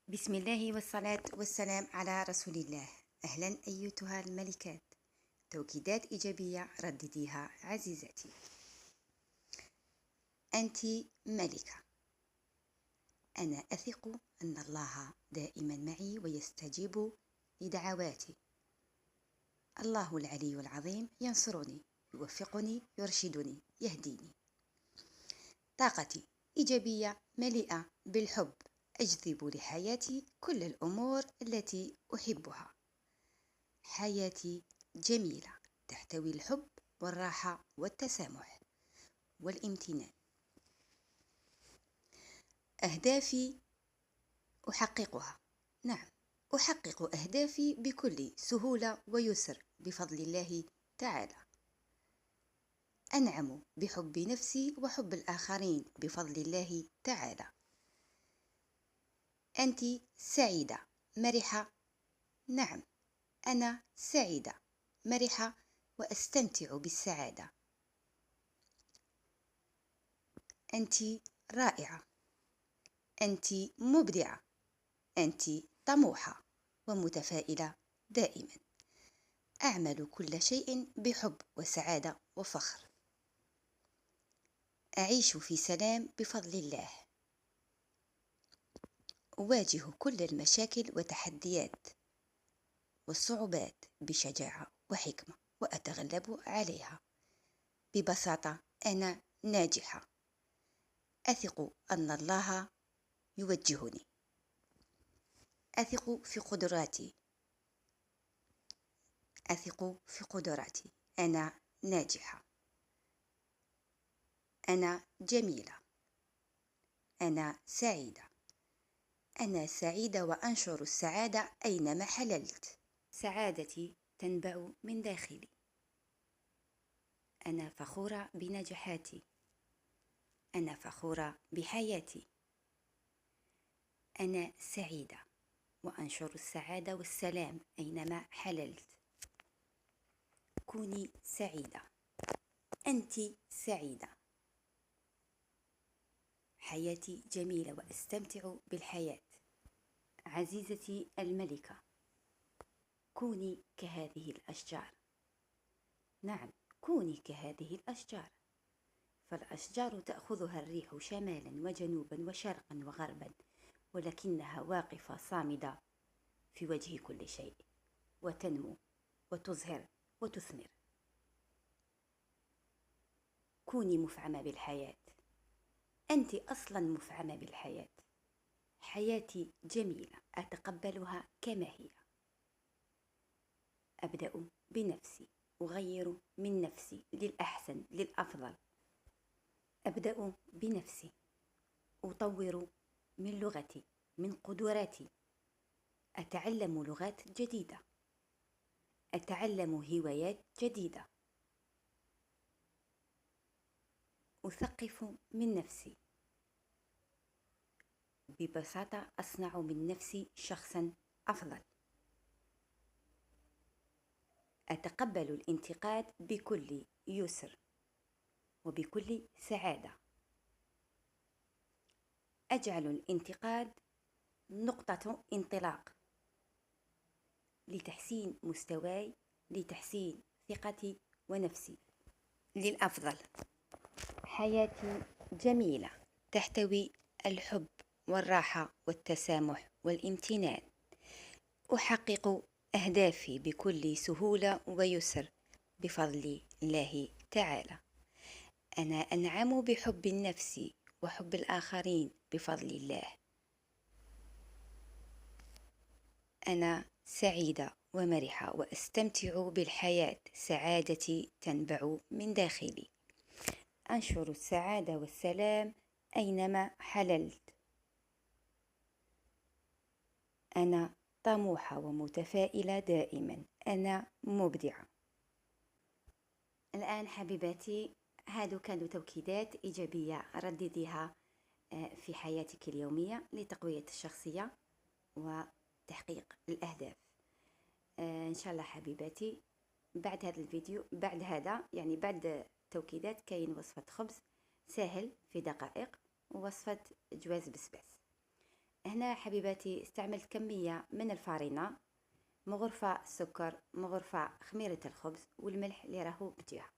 بسم الله والصلاة والسلام على رسول الله. أهلا أيتها الملكات، توكيدات إيجابية ردديها عزيزتي. أنت ملكة، أنا أثق أن الله دائما معي ويستجيب لدعواتي. الله العلي العظيم ينصرني، يوفقني، يرشدني، يهديني. طاقتي إيجابية مليئة بالحب، أجذب لحياتي كل الأمور التي أحبها. حياتي جميلة، تحتوي الحب والراحة والتسامح والامتنان. أهدافي أحققها، نعم، أحقق أهدافي بكل سهولة ويسر بفضل الله تعالى. أنعم بحب نفسي وحب الآخرين بفضل الله تعالى. أنت سعيدة مرحة، نعم، أنا سعيدة مرحة وأستمتع بالسعادة. أنت رائعة، أنت مبدعة، أنت طموحة ومتفائلة دائما. أعمل كل شيء بحب وسعادة وفخر. أعيش في سلام بفضل الله. أواجه كل المشاكل والتحديات والصعوبات بشجاعة وحكمة وأتغلب عليها. ببساطة أنا ناجحة. أثق أن الله يوجهني. أثق في قدراتي. أثق في قدراتي. أنا ناجحة. أنا جميلة. أنا سعيدة. أنا سعيدة وأنشر السعادة أينما حللت. سعادتي تنبع من داخلي. أنا فخورة بنجاحاتي. أنا فخورة بحياتي. أنا سعيدة وأنشر السعادة والسلام أينما حللت. كوني سعيدة. أنت سعيدة. حياتي جميلة وأستمتع بالحياة. عزيزتي الملكة، كوني كهذه الأشجار. نعم، كوني كهذه الأشجار، فالأشجار تأخذها الريح شمالا وجنوبا وشرقا وغربا، ولكنها واقفة صامدة في وجه كل شيء، وتنمو وتزهر وتثمر. كوني مفعمة بالحياة. أنت أصلا مفعمة بالحياة. حياتي جميلة، أتقبلها كما هي. أبدأ بنفسي، أغير من نفسي للأحسن للأفضل. أبدأ بنفسي، أطور من لغتي، من قدراتي. أتعلم لغات جديدة، أتعلم هوايات جديدة. أثقف من نفسي. ببساطة أصنع من نفسي شخصا أفضل. أتقبل الانتقاد بكل يسر وبكل سعادة. أجعل الانتقاد نقطة انطلاق لتحسين مستواي، لتحسين ثقتي ونفسي للأفضل. حياتي جميلة، تحتوي الحب والراحة والتسامح والامتنان. أحقق أهدافي بكل سهولة ويسر بفضل الله تعالى. أنا أنعم بحب النفس وحب الآخرين بفضل الله. أنا سعيدة ومرحة وأستمتع بالحياة. سعادتي تنبع من داخلي. أنشر السعادة والسلام أينما حللت. أنا طموحة ومتفائلة دائما. أنا مبدعة. الآن حبيباتي، هادو كانوا توكيدات إيجابية ردديها في حياتك اليومية لتقوية الشخصية وتحقيق الأهداف. إن شاء الله حبيباتي، بعد هذا الفيديو، بعد هذا يعني بعد توكيدات، كاين وصفة خبز سهل في دقائق، ووصفة جواز بسباس. هنا هنا حبيباتي استعملت كمية من الفارينة، مغرفة السكر، مغرفة خميرة الخبز، والملح اللي راهو بجهة.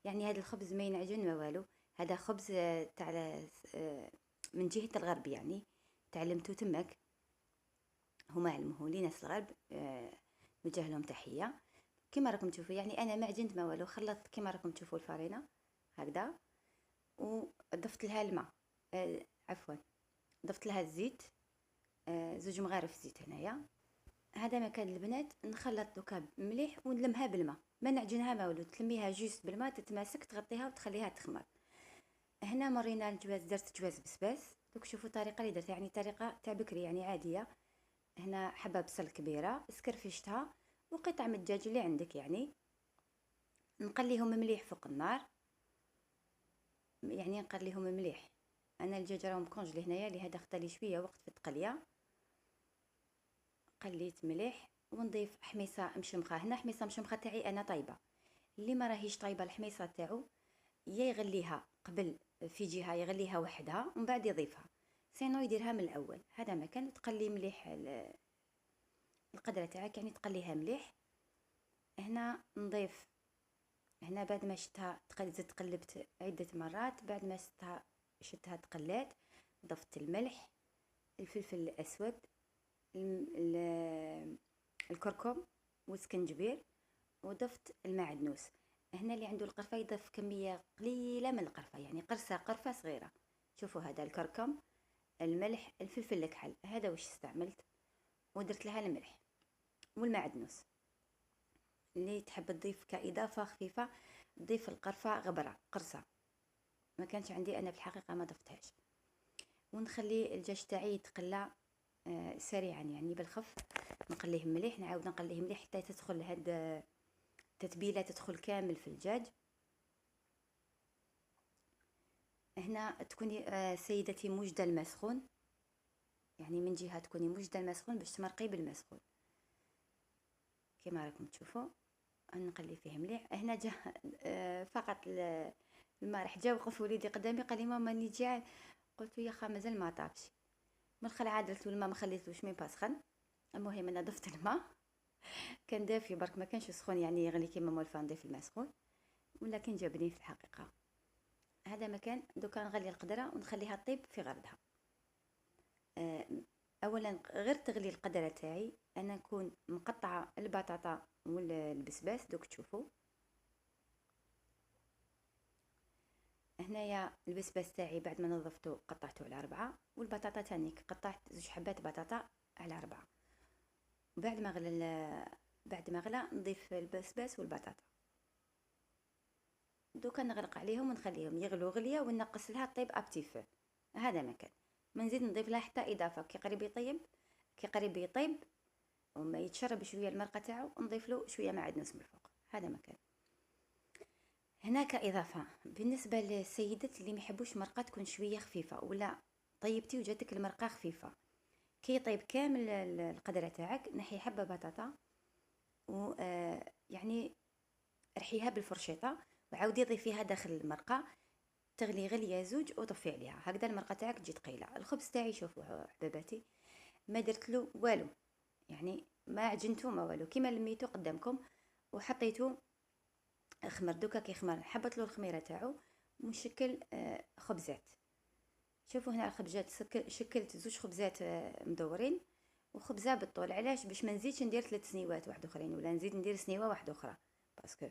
يعني هذا الخبز ما ينعجن ما والو. هذا خبز تاع من جهة الغرب، يعني تعلمتو تمك، هما علموه لي ناس الغرب. نوجه لهم تحية. كما راكم تشوفوا يعني انا ما عجنت ما والو، خلطت كما راكم تشوفوا الفارينة هكذا، وضفت لها الماء، عفوا ضفت لها الزيت، زوج مغارف زيت هنايا. هذا مكان البنات نخلط دوكا مليح ونلمها بالماء، ما نعجنها ما والو، تلميها جوست بالماء تتماسك، تغطيها وتخليها تخمر. هنا مرينا الجواز، درت جواز بسباس. دوك شوفوا الطريقه اللي درتها، يعني طريقه تاع بكري يعني عاديه. هنا حبه بصل كبيره سكرفشتها، وقطع من الدجاج اللي عندك يعني، نقليهم مليح فوق النار، يعني نقليهم مليح. انا الدجاج راهم كونجلي هنايا، لهذا خدالي شويه وقت في التقليه. قليت مليح ونضيف حميصه مشمخه. هنا حميصه مشمخه تاعي انا طيبه. اللي ما راهيش طايبه الحميصه تاعو، يا يغليها قبل في جهه، يغليها وحدها ومن بعد يضيفها، سينو يديرها من الاول. هذا مكان تقلي مليح القدره تاعك، يعني تقليها مليح. هنا نضيف، هنا بعد ما شتها زدت قلبت عده مرات، بعد ما شتها تقلات، ضفت الملح، الفلفل الاسود، الكركم والسكنجبير، وضفت المعدنوس. هنا اللي عنده القرفة يضيف كمية قليلة من القرفة، يعني قرفة صغيرة. شوفوا هذا الكركم، الملح، الفلفل الكحل، هذا وش استعملت. ودرت لها الملح والمعدنوس. اللي تحب تضيف كإضافة خفيفة تضيف القرفة غبرة قرصة، ما كانش عندي أنا في الحقيقة ما ضفتهاش. ونخلي الدجاج تاعي يتقلى سريعا، يعني بالخف. نقليه مليح، نعاود نقليه مليح حتى تدخل هاد التتبيله تدخل كامل في الدجاج. هنا تكوني سيدتي موجده الماء سخون، يعني من جهه تكوني موجده الماء سخون باش تمرقي بالماء سخون كما راكم تشوفوا. نقلي فيه مليح. هنا جا فقط الماء راح جا وقف وليدي قدامي قال لي ماما راني جاع. قلت له يا خا مازال ما طابش. من الخل عادلت الماء ما خليتلوش مي باسخن. المهم انا ضفت الماء، كان دافي برك ما كانش سخون يعني يغلي كيما مولفه نضيف الماء سخون، ولكن جابني في الحقيقه. هذا مكان دوكا نغلي القدره ونخليها طيب في غردها. اولا غير تغلي القدره تاعي انا نكون مقطعه البطاطا والبسباس. دوك تشوفوا هنايا البسباس تاعي بعد ما نظفته قطعته على 4، والبطاطا تاني قطعت 2 حبات بطاطا على 4. بعد ما غلى نضيف البسباس والبطاطا. دوكا نغرق عليهم ونخليهم يغلوا غليه ونقص لها طيب ابتيفو. هذا مكان ما نزيد نضيف لها حتى اضافه. كي قريب يطيب، كي قريب يطيب وما يتشرب شويه المرقه تاعو نضيف له شويه معدنوس من الفوق. هذا مكان. هناك اضافه بالنسبه للسيدات اللي ما يحبوش مرقه تكون شويه خفيفه، ولا طيبتي وجاتك المرقه خفيفه، كي يطيب كامل القدره تاعك نحي حبه بطاطا و يعني رحيها بالفرشيطه وعاودي ضيفيها داخل المرقه، تغلي غليه زوج وطفي عليها. هكذا المرقه تاعك تجي ثقيله. الخبز تاعي شوفوا حباباتي ما درت له والو، يعني ما عجنتو ما والو، كيما لميتو قدامكم وحطيتو خمر. دوكا كي خمر حبت له الخميره تاعو ونشكل خبزات. شوفوا هنا الخبزات شكلت 2 خبزات مدورين وخبزه بالطول. علاش؟ باش ما نزيدش ندير 3 سنيوات واحد اخرين، ولا نزيد ندير سنيوه واحده اخرى، باسكو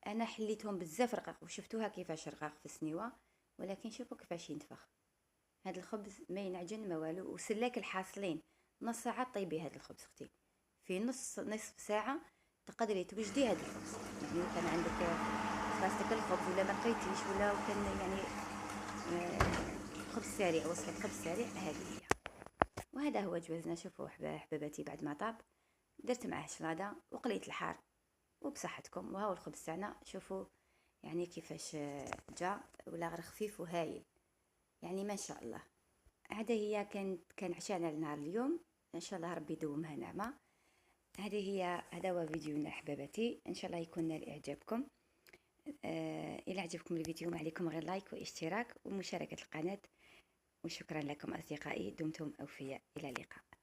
انا حليتهم بزاف رقاق وشفتوها كيفاش رقاق في السنيوه. ولكن شوفوا كيفاش ينتفخ هذا الخبز، ما ينعجن ما والو. وسلاك الحاصلين نص ساعه طيبي هذا الخبز اختي، في نصف ساعه تقدري توجدي هذا الخبز. يعني كان عندك خاصك الخبز ولا ما لقيتيش ولا كان يعني خبز سريع، وصفه خبز سريع هذه هي. وهذا هو جوازنا. شوفوا حباباتي بعد ما طاب درت معاه شلاضه وقليت الحار وبصحتكم. وهاو الخبز تاعنا شوفوا يعني كيفاش جا، ولا غير خفيف وهايل يعني ما شاء الله. هذا هي كان عشانا لنهار اليوم، ان شاء الله ربي يدومها نعمه. هذا هو فيديونا حباباتي، ان شاء الله يكون نال اعجابكم. الى عجبكم الفيديو ما عليكم غير لايك واشتراك ومشاركه القناه. وشكرا لكم أصدقائي، دمتم أوفياء، إلى اللقاء.